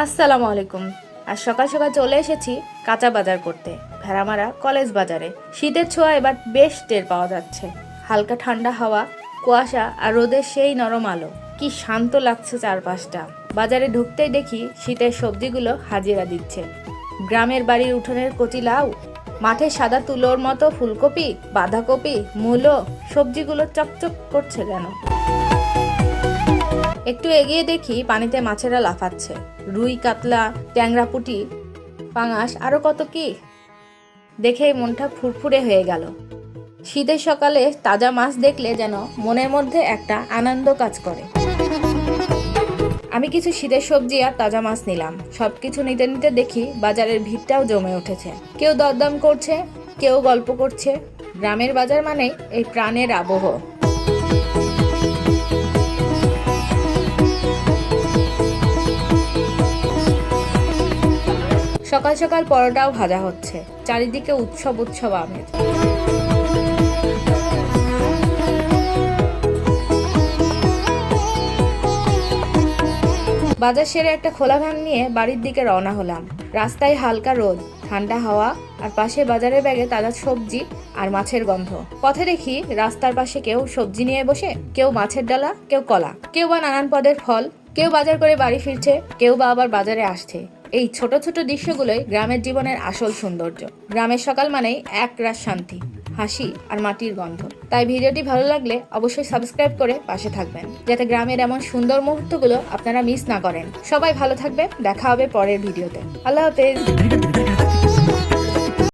আসসালামু আলাইকুম। আজ সকাল সকাল চলে এসেছি কাঁচা বাজার করতে, ভেড়ামারা কলেজ বাজারে। শীতের ছোঁয়া এবার বেশ টের পাওয়া যাচ্ছে। হালকা ঠান্ডা হাওয়া, কুয়াশা আর রোদের সেই নরম আলো, কি শান্ত লাগছে চারপাশটা। বাজারে ঢুকতেই দেখি শীতের সবজিগুলো হাজিরা দিচ্ছে। গ্রামের বাড়ির উঠোনের কচি লাউ, মাঠে সাদা তুলোর মতো ফুলকপি, বাঁধাকপি, মূলো, সবজিগুলো চকচক করছে যেন। একটু এগিয়ে দেখি পানিতে মাছেরা লাফাচ্ছে, রুই, কাতলা, ট্যাংরা, পুঁটি, পাঙাশ, আরো কত কি। দেখে মনটা ফুরফুরে হয়ে গেল। শীতের সকালে তাজা মাছ দেখলে যেন মনের মধ্যে একটা আনন্দ কাজ করে। আমি কিছু শীতের সবজি আর তাজা মাছ নিলাম। সবকিছু নিতে নিতে দেখি বাজারের ভিড়টাও জমে উঠেছে। কেউ দরদাম করছে, কেউ গল্প করছে। গ্রামের বাজার মানে এই প্রাণের আবহ। সকাল সকাল পরোটাও ভাজা হচ্ছে, চারিদিকে উৎসব উৎসব আমেজ। বাজার সেরে একটা খোলা ভ্যান নিয়ে বাড়ির দিকে রওনা হলাম। রাস্তায় হালকা রোদ, ঠান্ডা হাওয়া আর পাশে বাজারের ব্যাগে তাজা সবজি আর মাছের গন্ধ। পথে দেখি রাস্তার পাশে কেউ সবজি নিয়ে বসে, কেউ মাছের ডালা, কেউ কলা, কেউ বা নানান পদের ফল। কেউ বাজার করে বাড়ি ফিরছে, কেউ বা আবার বাজারে আসছে। এই ছোট ছোট দৃশ্যগুলোই গ্রামের জীবনের আসল সৌন্দর্য। গ্রামের সকাল মানেই এক রাশ শান্তি, হাসি আর মাটির গন্ধ। তাই ভিডিওটি ভালো লাগলে অবশ্যই সাবস্ক্রাইব করে পাশে থাকবেন, যাতে গ্রামের এমন সুন্দর মুহূর্তগুলো আপনারা মিস না করেন। সবাই ভালো থাকবেন, দেখা হবে পরের ভিডিওতে। আল্লাহ হাফেজ।